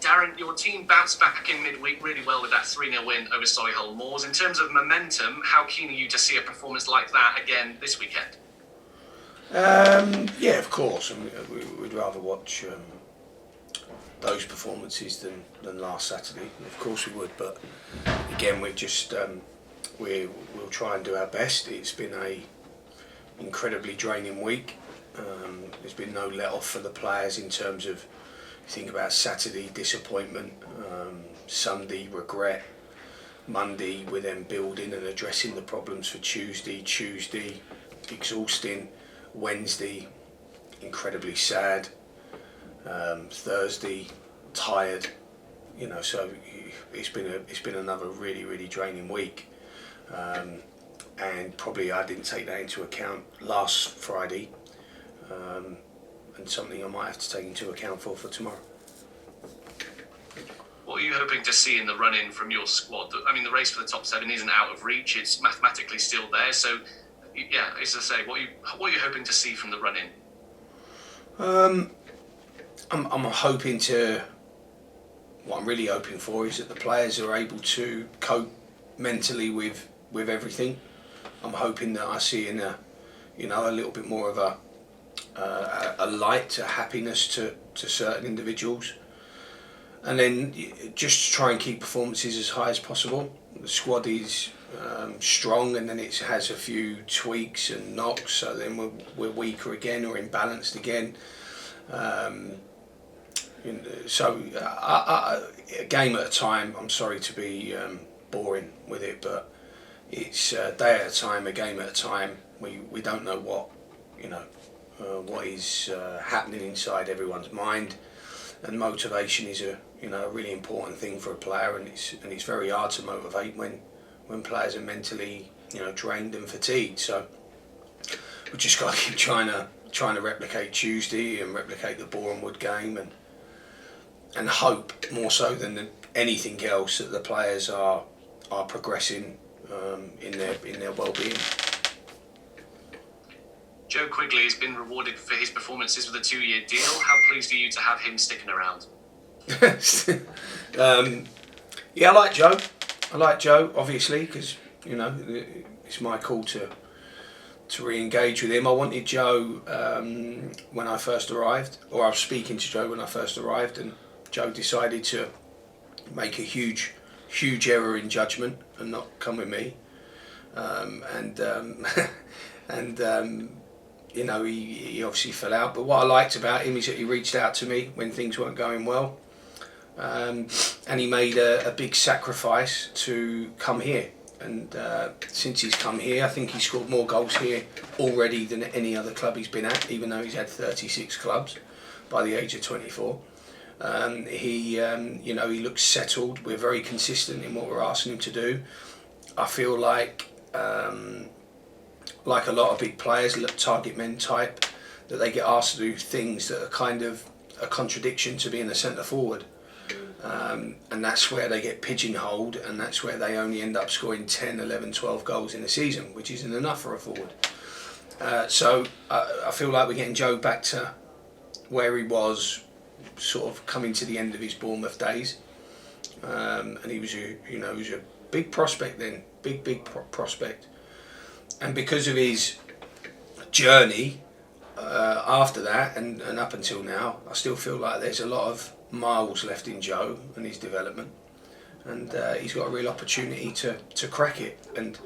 Darren, your team bounced back in midweek really well with that 3-0 win over Solihull Moors. In terms of momentum, how keen are you to see a performance like that again this weekend? Yeah, of course. I mean, we'd rather watch those performances than last Saturday. Of course we would, but again, we're just we'll try and do our best. It's been a incredibly draining week. There's been no let off for the players in terms of, think about Saturday disappointment, Sunday regret, Monday we're then building and addressing the problems for Tuesday exhausting, Wednesday incredibly sad, Thursday tired, so it's been another really draining week, and probably I didn't take that into account last Friday, and something I might have to take into account for tomorrow. What are you hoping to see in the run-in from your squad? I mean, the race for the top 7 isn't out of reach, it's mathematically still there, so yeah, as I say, what are you hoping to see from the run-in? I'm hoping to, what I'm really hoping for is that the players are able to cope mentally with everything. I'm hoping that I see in a little bit more of a light, a happiness to certain individuals, and then just try and keep performances as high as possible. The squad is strong, and then it has a few tweaks and knocks, so then we're weaker again or imbalanced again. So a game at a time. I'm sorry to be boring with it, but it's a day at a time, a game at a time. We don't know what is happening inside everyone's mind, and motivation is a really important thing for a player, and it's very hard to motivate when players are mentally drained and fatigued. So we just got to keep trying to replicate Tuesday and replicate the Bournemouth game, and hope more so than anything else that the players are progressing in their well-being. Joe Quigley has been rewarded for his performances with a 2-year deal. How pleased are you to have him sticking around? Yeah, I like Joe, obviously, because it's my call to re-engage with him. I wanted Joe when I first arrived, or I was speaking to Joe when I first arrived, and Joe decided to make a huge error in judgment and not come with me, he obviously fell out. But what I liked about him is that he reached out to me when things weren't going well, and he made a big sacrifice to come here. And since he's come here, I think he's scored more goals here already than any other club he's been at, even though he's had 36 clubs by the age of 24. He looks settled. We're very consistent in what we're asking him to do. I feel like a lot of big players, target men type, that they get asked to do things that are kind of a contradiction to being a centre forward. And that's where they get pigeonholed, and that's where they only end up scoring 10, 11, 12 goals in a season, which isn't enough for a forward. So I feel like we're getting Joe back to where he was, sort of coming to the end of his Bournemouth days. And he was a big prospect then, big prospect. And because of his journey after that and up until now, I still feel like there's a lot of miles left in Joe and his development, and he's got a real opportunity to crack it, and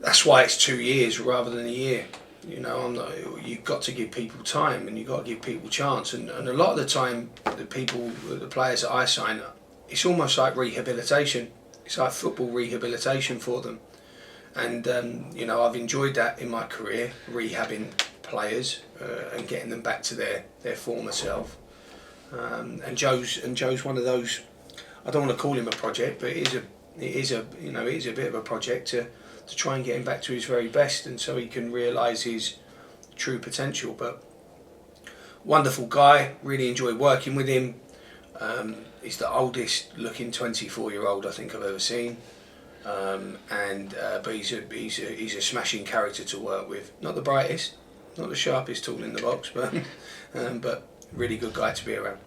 that's why it's 2 years rather than a year. You've got to give people time, and you've got to give people chance, and a lot of the time the players that I sign, it's almost like rehabilitation. It's like football rehabilitation for them, and I've enjoyed that in my career, rehabbing players and getting them back to their former self. And Joe's one of those. I don't want to call him a project, but it is a bit of a project to try and get him back to his very best, and so he can realise his true potential. But wonderful guy, really enjoyed working with him. He's the oldest looking 24-year-old I think I've ever seen, but he's a smashing character to work with. Not the brightest, not the sharpest tool in the box, but really good guy to be around.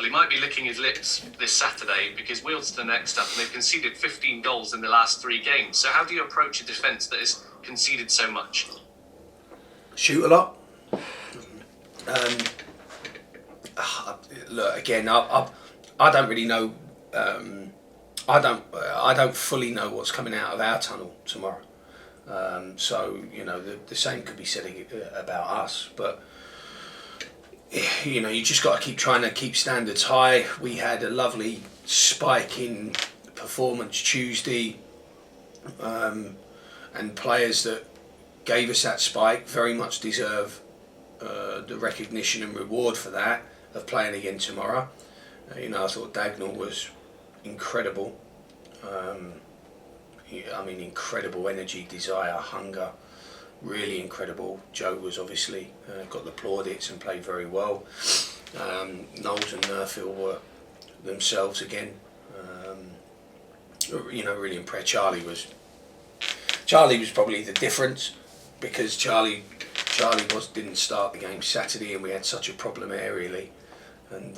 Well, he might be licking his lips this Saturday because Wealdstone next up, and they've conceded 15 goals in the last 3 games. So how do you approach a defence that has conceded so much? Shoot a lot. Look, again, I don't really know. I don't fully know what's coming out of our tunnel tomorrow. So the same could be said about us, but you just got to keep trying to keep standards high. We had a lovely spike in performance Tuesday, and players that gave us that spike very much deserve the recognition and reward for that of playing again tomorrow. I thought Dagnall was incredible. Incredible energy, desire, hunger, really incredible. Joe was obviously got the plaudits and played very well. Knowles and Nerfield were themselves again. Really impressed. Charlie was probably the difference, because Charlie didn't start the game Saturday, and we had such a problem aerially, and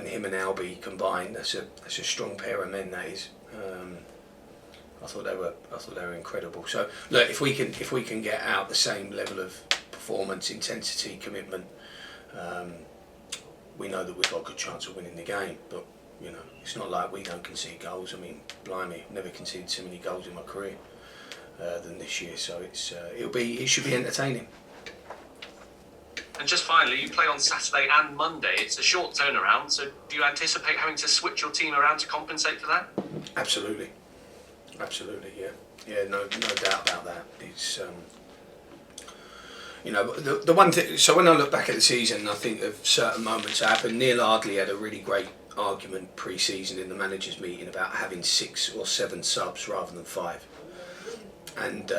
him and Albie combined, that's a strong pair of men, that is. I thought they were incredible. So look, if we can get out the same level of performance, intensity, commitment, we know that we've got a good chance of winning the game. But it's not like we don't concede goals. I mean, blimey, I've never conceded so many goals in my career than this year. So it should be entertaining. And just finally, you play on Saturday and Monday. It's a short turnaround, so do you anticipate having to switch your team around to compensate for that? Absolutely, yeah, no doubt about that. It's the one thing. So when I look back at the season, I think of certain moments that happened. Neil Ardley had a really great argument pre-season in the managers' meeting about having 6 or 7 subs rather than 5, and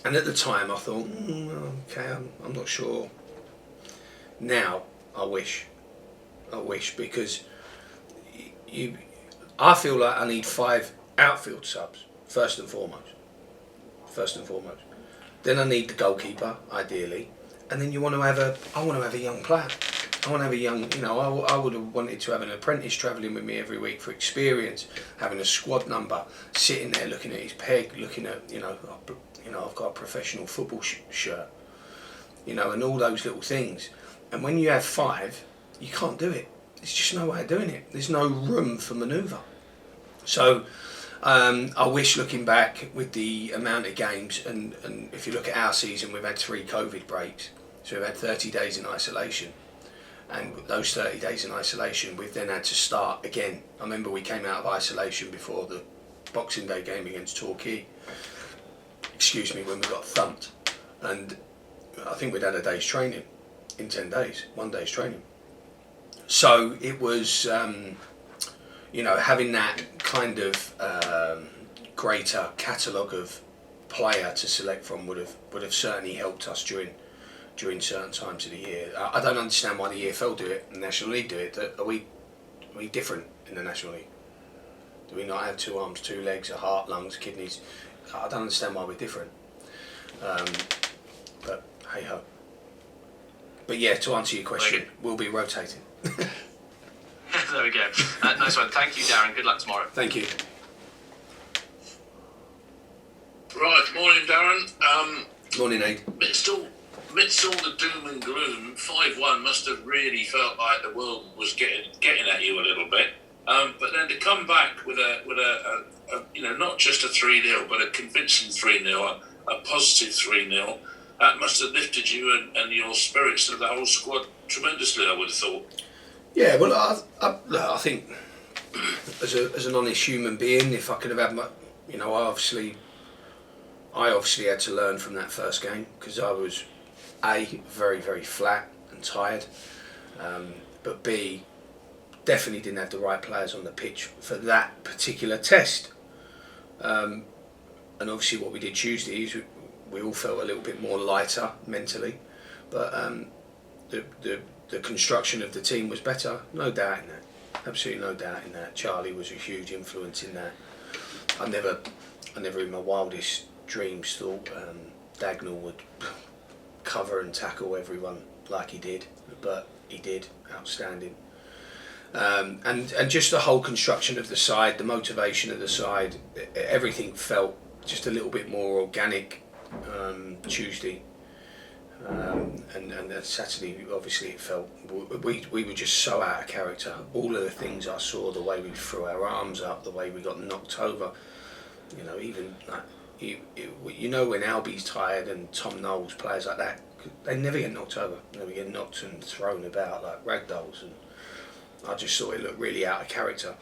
at the time I thought, okay, I'm not sure. Now I wish, because I feel like I need 5 outfield subs first and foremost. Then I need the goalkeeper, ideally, and then I want to have a young player. I want to have a young, I would have wanted to have an apprentice travelling with me every week for experience, having a squad number, sitting there looking at his peg, looking at, I've got a professional football shirt, and all those little things. And when you have 5, you can't do it. There's just no way of doing it. There's no room for manoeuvre. So I wish, looking back with the amount of games, and if you look at our season, we've had 3 COVID breaks. So we've had 30 days in isolation. And those 30 days in isolation, we've then had to start again. I remember we came out of isolation before the Boxing Day game against Torquay. When we got thumped. And I think we'd had a day's training in 10 days, 1 day's training. So it was, having that kind of greater catalogue of player to select from would have certainly helped us during certain times of the year. I don't understand why the EFL do it and the National League do it. Are we different in the National League? Do we not have 2 arms, 2 legs, a heart, lungs, kidneys? I don't understand why we're different. But hey ho. But yeah, to answer your question, we'll be rotating. There we go. Nice one. Thank you, Darren. Good luck tomorrow. Thank you. Right, morning, Darren. Morning, Aid. Amidst all the doom and gloom, 5-1 must have really felt like the world was getting at you a little bit. But then to come back with a not just a 3-0, but a convincing 3-0, a positive 3-0, that must have lifted you and your spirits of the whole squad tremendously, I would have thought. Yeah, well, I think as an honest human being, if I could have had my, I obviously had to learn from that first game, because I was very, very flat and tired, but B, definitely didn't have the right players on the pitch for that particular test. And obviously what we did Tuesday is we all felt a little bit more lighter mentally, but the construction of the team was better, no doubt in that, absolutely no doubt in that. Charlie was a huge influence in that. I never in my wildest dreams thought Dagnall would cover and tackle everyone like he did, but he did, outstanding. And just the whole construction of the side, the motivation of the side, everything felt just a little bit more organic Tuesday. And Saturday, obviously, it felt we were just so out of character. All of the things I saw, the way we threw our arms up, the way we got knocked over, even like, when Albie's tired and Tom Knowles, players like that, they never get knocked over. They never get knocked and thrown about like ragdolls, and I just thought it looked really out of character.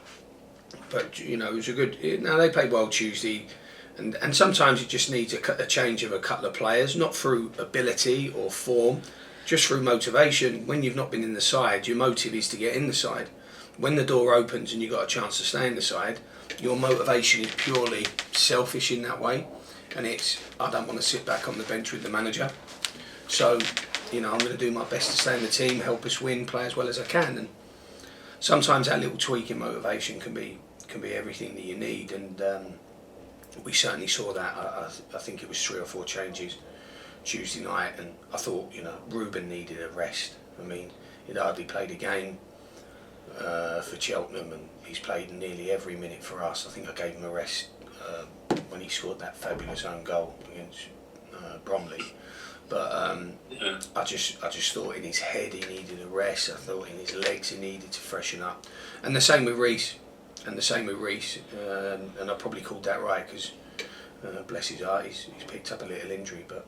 But it was a good. Now they played well Tuesday. And sometimes you just need a change of a couple of players, not through ability or form, just through motivation. When you've not been in the side, your motive is to get in the side. When the door opens and you've got a chance to stay in the side, your motivation is purely selfish in that way. And it's, I don't want to sit back on the bench with the manager. So, I'm going to do my best to stay in the team, help us win, play as well as I can. And sometimes that little tweak in motivation can be everything that you need. And we certainly saw that. I think it was 3 or 4 changes Tuesday night, and I thought, Ruben needed a rest. I mean, he'd hardly played a game for Cheltenham, and he's played nearly every minute for us. I think I gave him a rest when he scored that fabulous own goal against Bromley. But I just thought in his head he needed a rest. I thought in his legs he needed to freshen up, and the same with Reece. And I probably called that right because, bless his heart, he's picked up a little injury. But,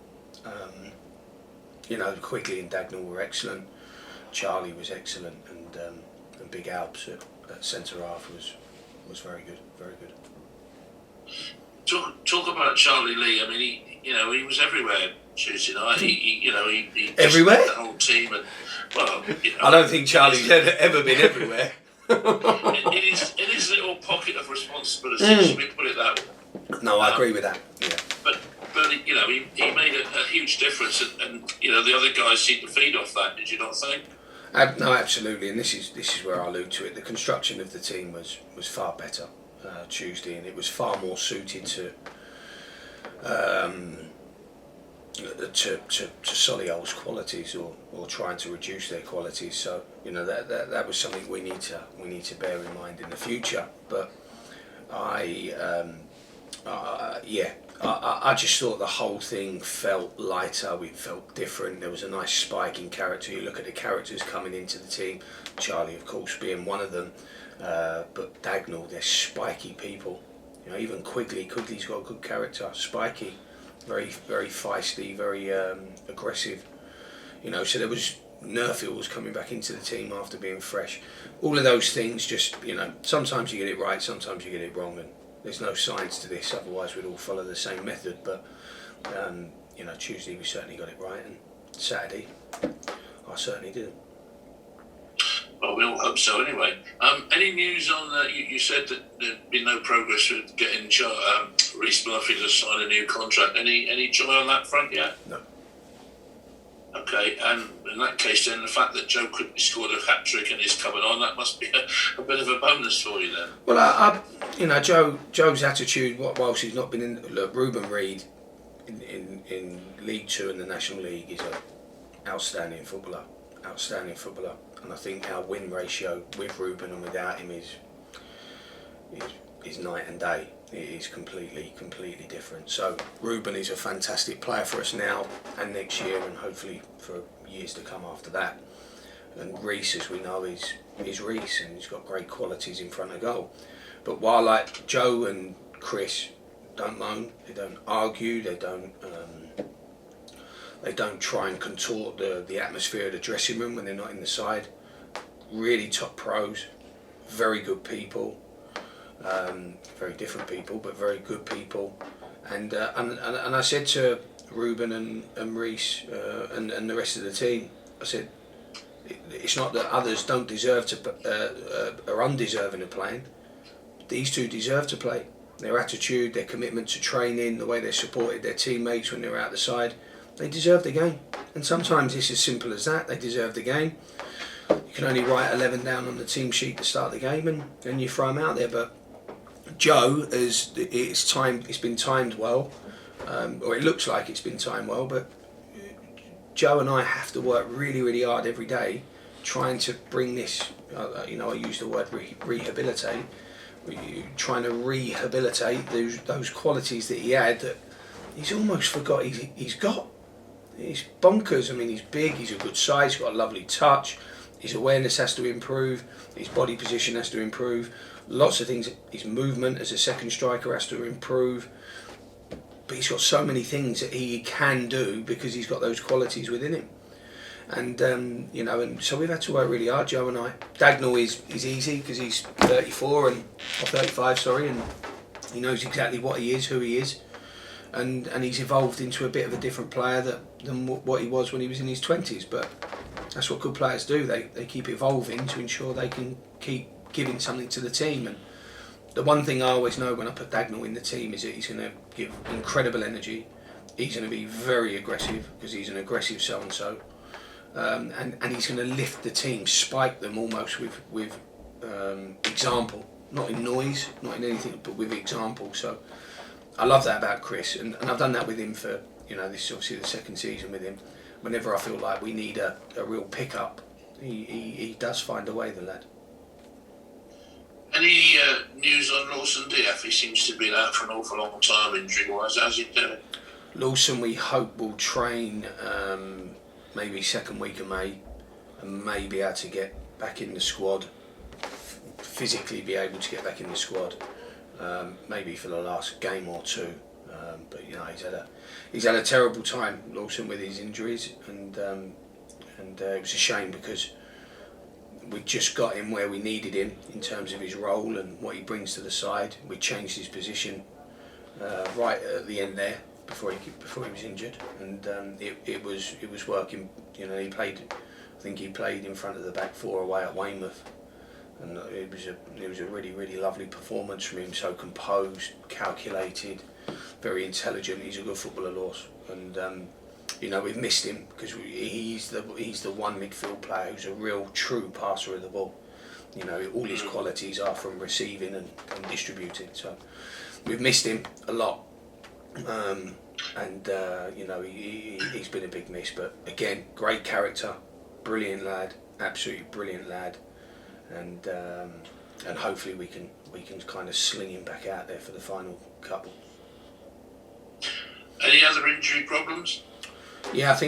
Quigley and Dagnall were excellent. Charlie was excellent, and Big Alps at centre half was very good, very good. Talk about Charlie Lee. I mean, he was everywhere Tuesday night. He everywhere. The whole team, and I don't think Charlie's ever been everywhere. in his little pocket of responsibility, should we put it that way? No, I agree with that. Yeah. But he made a huge difference, and the other guys seemed to feed off that. Did you not think? No, absolutely, and this is where I allude to it. The construction of the team was far better Tuesday, and it was far more suited to Solihull's qualities, or trying to reduce their qualities. So that was something we need to bear in mind in the future. But I just thought the whole thing felt lighter. It felt different. There was a nice spike in character. You look at the characters coming into the team. Charlie, of course, being one of them. But Dagnall, they're spiky people. Even Quigley's got a good character. Spiky. Very, very feisty, very aggressive. So there was Nerfield was coming back into the team after being fresh. All of those things, just sometimes you get it right, sometimes you get it wrong, and there's no science to this. Otherwise, we'd all follow the same method. But Tuesday we certainly got it right, and Saturday I certainly didn't. Well, we all hope so anyway. Any news on you said that there'd been no progress with getting Reece Murphy to sign a new contract. Any joy on that front yet? No. Okay, and in that case then the fact that Joe Quigley scored a hat-trick and is coming on, that must be a bit of a bonus for you then. Well, Joe's attitude, whilst he's not been in... Look, Ruben Reid in League 2 and the National League is an outstanding footballer. And I think our win ratio with Ruben and without him is night and day. It is completely different. So Ruben is a fantastic player for us now and next year, and hopefully for years to come after that. And Reece, as we know, is Reece, and he's got great qualities in front of goal. But while like Joe and Chris don't moan, they don't argue, they don't try and contort the atmosphere of the dressing room when they're not in the side. Really top pros, very good people, very different people, but very good people. And I said to Ruben and Reece and the rest of the team, I said, it's not that others don't deserve to are undeserving of playing. These two deserve to play. Their attitude, their commitment to training, the way they supported their teammates when they were out the side, they deserve the game. And sometimes it's as simple as that. They deserve the game. You can only write 11 down on the team sheet to start the game, and then you throw them out there. But Joe, it's been timed well, or it looks like it's been timed well. But Joe and I have to work really, really hard every day trying to bring this, I use the word rehabilitate, trying to rehabilitate those qualities that he had that he's almost forgot he's got. He's bonkers. I mean, he's big, he's a good size, he's got a lovely touch, his awareness has to improve, his body position has to improve, lots of things, his movement as a second striker has to improve, but he's got so many things that he can do because he's got those qualities within him. And and so we've had to work really hard, Joe and I. Dagnall is easy because he's 35, and he knows exactly what he is, who he is, and he's evolved into a bit of a different player than what he was when he was in his 20s. But that's what good players do. They keep evolving to ensure they can keep giving something to the team. And the one thing I always know when I put Dagnall in the team is that he's going to give incredible energy. He's going to be very aggressive because he's an aggressive so-and-so. And he's going to lift the team, spike them almost with example, not in noise, not in anything, but with example. So I love that about Chris, and I've done that with him for, this is obviously the second season with him. Whenever I feel like we need a real pick-up, he does find a way, the lad. Any news on Lawson Diaf? He seems to be out for an awful long time injury-wise. How's he doing? Lawson, we hope, will train maybe second week of May and may be able to get back in the squad, physically be able to get back in the squad, maybe for the last game or two. But he's had a terrible time, Lawson, with his injuries, and it was a shame because we just got him where we needed him in terms of his role and what he brings to the side. We changed his position right at the end there before he was injured, and it was working. He played. I think he played in front of the back four away at Weymouth, and it was a really, really lovely performance from him. So composed, calculated, very intelligent. He's a good footballer, Laws, and we've missed him because he's the one midfield player who's a real true passer of the ball. All his qualities are from receiving and distributing. So we've missed him a lot. He's been a big miss, but again, great character, brilliant lad, absolutely brilliant lad, and hopefully we can kind of sling him back out there for the final couple. Any other injury problems? Yeah, I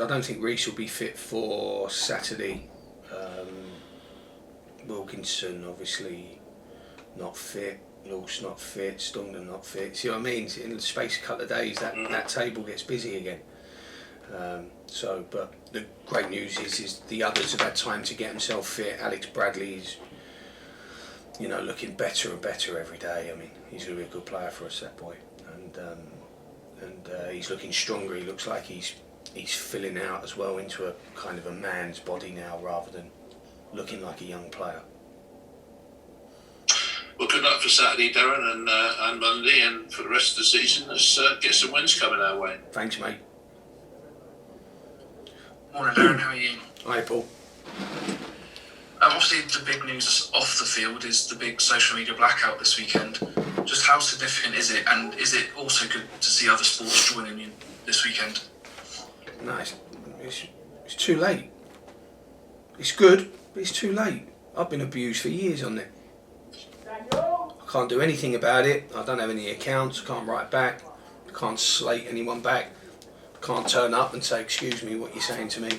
don't think Reece will be fit for Saturday. Wilkinson obviously not fit. Law's not fit, Stongden not fit. See what I mean? In the space of a couple of days, that table gets busy again. But the great news is the others have had time to get themselves fit. Alex Bradley's, looking better and better every day. I mean, he's going to be a good player for us, that boy. And he's looking stronger. He looks like he's filling out as well into a kind of a man's body now, rather than looking like a young player. Well, good luck for Saturday, Darren, and Monday, and for the rest of the season. Let's get some wins coming our way. Thanks, mate. Morning, Darren. How are you? Hi, Paul. Obviously, the big news off the field is the big social media blackout this weekend. Just how significant is it, and is it also good to see other sports joining you this weekend? No, it's too late. It's good, but it's too late. I've been abused for years on it. I can't do anything about it. I don't have any accounts. Can't write back. Can't slate anyone back. Can't turn up and say, "Excuse me, what you're saying to me."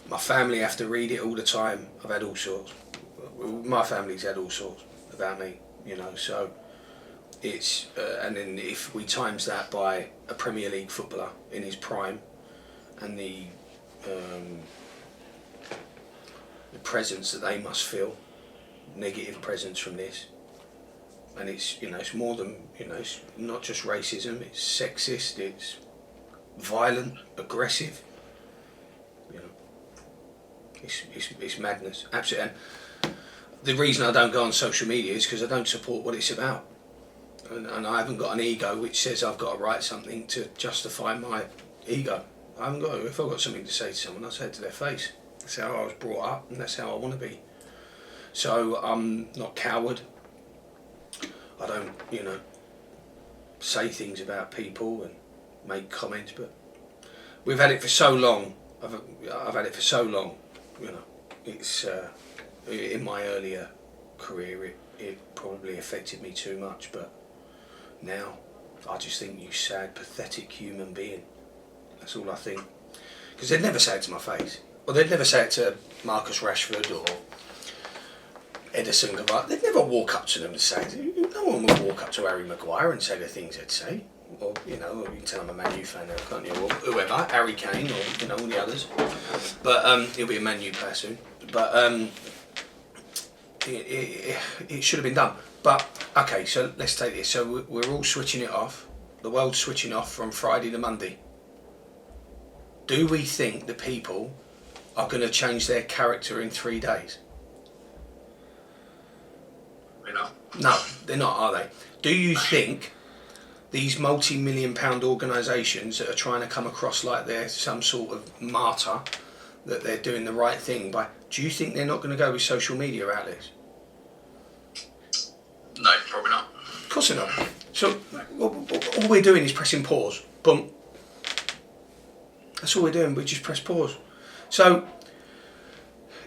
My family have to read it all the time. I've had all sorts. My family's had all sorts about me, So it's and then if we times that by a Premier League footballer in his prime, and the presence that they must feel, negative presence from this, and it's more than it's not just racism. It's sexist. It's violent, aggressive. It's madness, absolutely. And the reason I don't go on social media is because I don't support what it's about, and I haven't got an ego which says I've got to write something to justify my ego. I haven't got to. If I've got something to say to someone, I say it to their face. That's how I was brought up, and that's how I want to be. So I'm not coward. I don't, say things about people and make comments, but we've had it for so long I've had it for so long, you know. It's in my earlier career it probably affected me too much, but now I just think you sad, pathetic human being. That's all I think. Because they'd never say it to my face, or they'd never say it to Marcus Rashford or Edison Cavani. They'd never walk up to them and say it. No one would walk up to Harry Maguire and say the things they'd say. Or, you know, you can tell I'm a Man U fan now, can't you? Or whoever, Harry Kane, or, you know, all the others. But he'll be a Man U player soon. But it should have been done. But okay, so let's take this. So we're all switching it off. The world's switching off from Friday to Monday. Do we think the people are going to change their character in 3 days? We're not. No, they're not, are they? Do you think these multi-million-pound organisations that are trying to come across like they're some sort of martyr, that they're doing the right thing by, do you think they're not going to go with social media outlets? No, probably not. Of course they're not. So all we're doing is pressing pause. Boom. That's all we're doing. We just press pause. So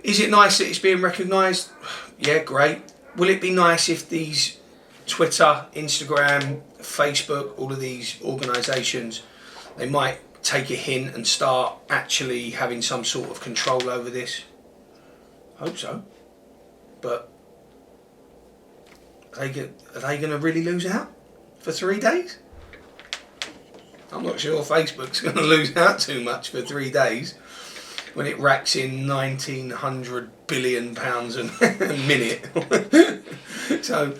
is it nice that it's being recognised? Yeah, great. Will it be nice if these Twitter, Instagram, Facebook, all of these organisations, they might take a hint and start actually having some sort of control over this? Hope so. But are they going to really lose out for 3 days? I'm not sure Facebook's going to lose out too much for 3 days when it racks in £1,900 billion a minute. So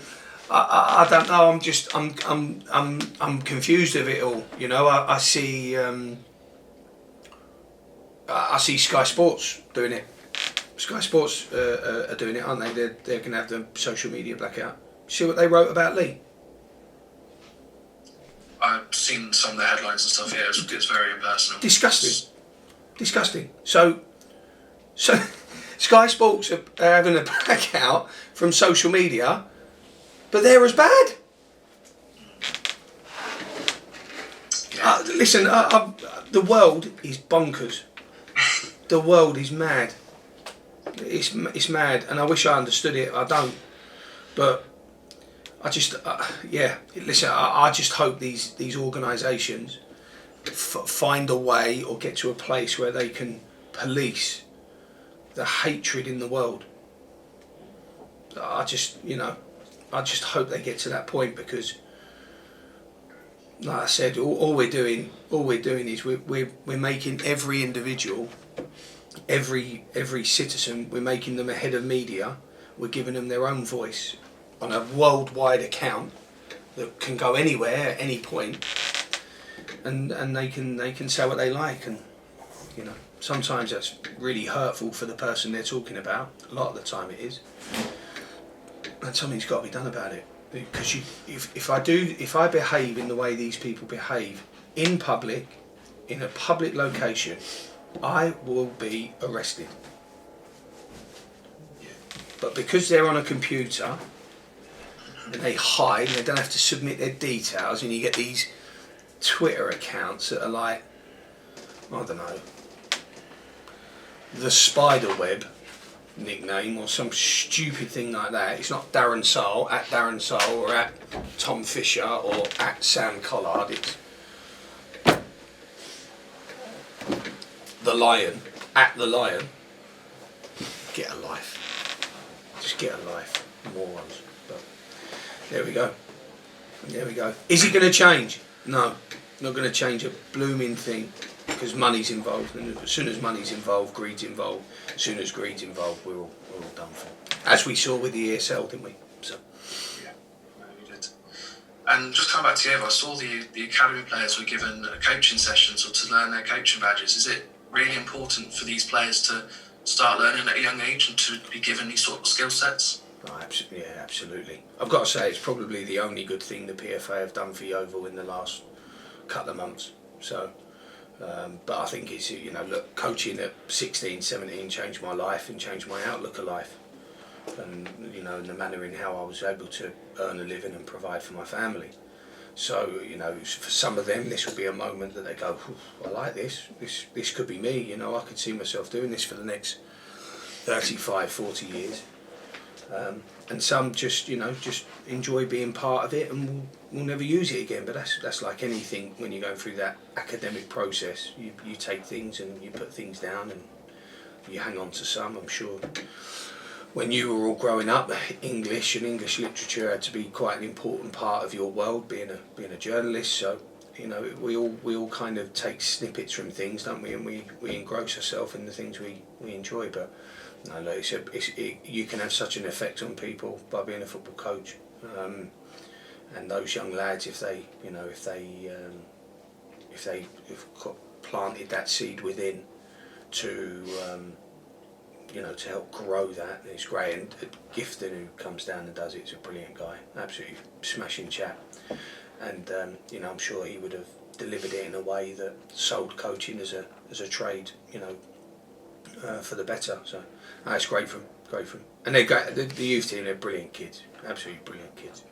I don't know. I'm confused of it all. You know, I see Sky Sports doing it. Sky Sports are doing it, aren't they? They're going to have the social media blackout. See what they wrote about Lee? I've seen some of the headlines and stuff. Yeah, it's very impersonal. Disgusting. So Sky Sports are having a blackout from social media, but they're as bad. Yeah. Listen, the world is bonkers. The world is mad. It's mad, and I wish I understood it. I don't, but I just Listen, I just hope these organisations find a way or get to a place where they can police the hatred in the world. I just hope they get to that point, because, like I said, all we're doing is we're making every individual, every citizen, we're making them a head of media. We're giving them their own voice on a worldwide account that can go anywhere at any point, and they can say what they like, and you know, sometimes that's really hurtful for the person they're talking about. A lot of the time it is, and something's got to be done about it. Because if I behave in the way these people behave in public, in a public location, I will be arrested. But because they're on a computer and they hide and they don't have to submit their details, and you get these Twitter accounts that are like, I don't know, the Spiderweb nickname or some stupid thing like that. It's not Darren Sarll, at Darren Sarll, or at Tom Fisher, or at Sam Collard. It's the Lion, at the Lion. Get a life. Just get a life, morons. But there we go. There we go. Is it going to change? No, not going to change a blooming thing, because money's involved, and as soon as money's involved, greed's involved. As soon as greed's involved, we're all done for. As we saw with the ESL, didn't we? So. Yeah, we did. And just coming back to Eva, I saw the academy players were given coaching sessions or to learn their coaching badges. Is it really important for these players to start learning at a young age and to be given these sort of skill sets? Oh, yeah, absolutely. I've got to say, it's probably the only good thing the PFA have done for Yeovil in the last couple of months. So, but I think it's, you know, look, coaching at 16, 17 changed my life and changed my outlook of life. And, you know, and the manner in how I was able to earn a living and provide for my family. So, you know, for some of them, this will be a moment that they go, I like this. This could be me. You know, I could see myself doing this for the next 35, 40 years. And some just, you know, just enjoy being part of it and will never use it again. But that's like anything when you're going through that academic process. You take things and you put things down and you hang on to some. I'm sure when you were all growing up, English and English literature had to be quite an important part of your world, being a journalist. So, you know, we all kind of take snippets from things, don't we? And we engross ourselves in the things we enjoy. But no, look, you can have such an effect on people by being a football coach. And those young lads, if they've planted that seed within to to help grow that, it's great. And Gifton, who comes down and does it, is a brilliant guy, absolutely smashing chap. And I'm sure he would have delivered it in a way that sold coaching as a trade, for the better. So it's great for him, And they're great. The youth team, they're brilliant kids, absolutely brilliant kids.